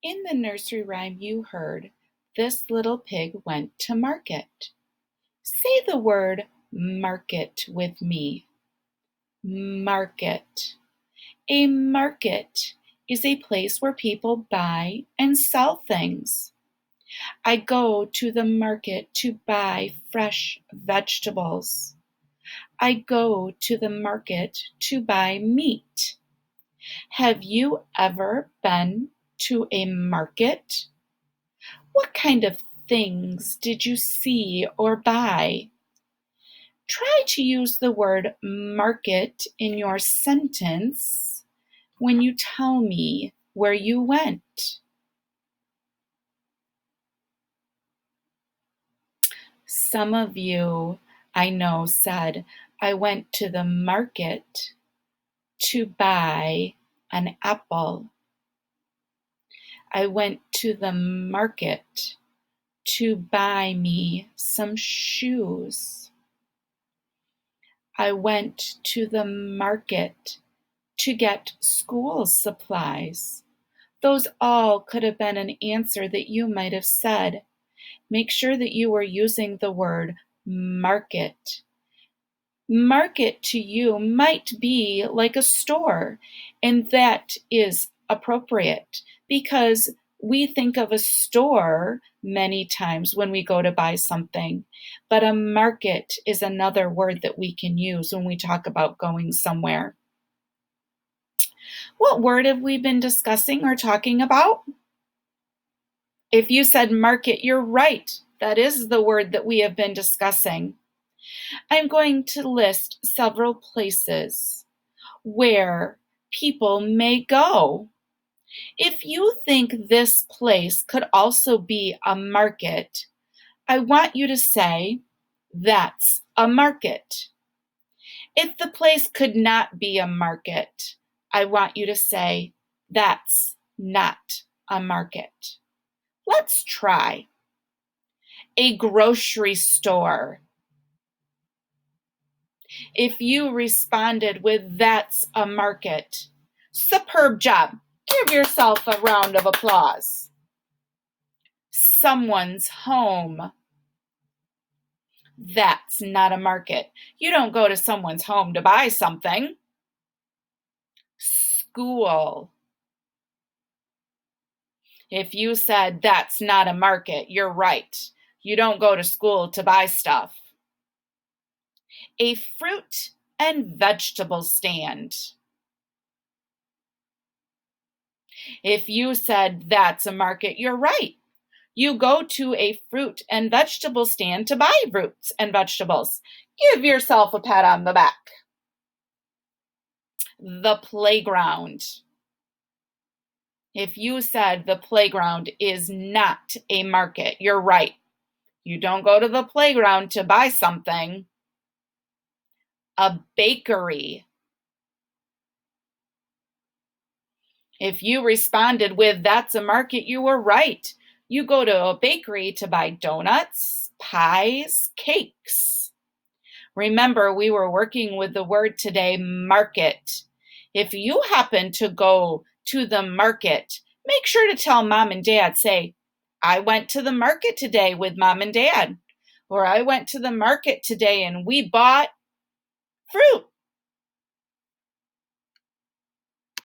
In the nursery rhyme you heard, this little pig went to market. Say the word market with me. Market. A market is a place where people buy and sell things. I go to the market to buy fresh vegetables. I go to the market to buy meat. Have you ever been to a market? What kind of things did you see or buy? Try to use the word market in your sentence when you tell me where you went. Some of you, I know, said, I went to the market to buy an apple. I went to the market to buy me some shoes. I went to the market to get school supplies. Those all could have been an answer that you might have said. Make sure that you are using the word market. Market to you might be like a store, and that is appropriate because we think of a store many times when we go to buy something, but a market is another word that we can use when we talk about going somewhere. What word have we been discussing or talking about? If you said market, you're right. That is the word that we have been discussing. I'm going to list several places where people may go. If you think this place could also be a market, I want you to say, that's a market. If the place could not be a market, I want you to say, that's not a market. Let's try. A grocery store. If you responded with, that's a market, superb job. Give yourself a round of applause. Someone's home. That's not a market. You don't go to someone's home to buy something. School. If you said that's not a market, you're right. You don't go to school to buy stuff. A fruit and vegetable stand. If you said that's a market, you're right. You go to a fruit and vegetable stand to buy fruits and vegetables. Give yourself a pat on the back. The playground. If you said the playground is not a market, you're right. You don't go to the playground to buy something. A bakery. If you responded with, that's a market, you were right. You go to a bakery to buy donuts, pies, cakes. Remember, we were working with the word today, market. If you happen to go to the market, make sure to tell mom and dad, say, I went to the market today with mom and dad, or I went to the market today and we bought fruit.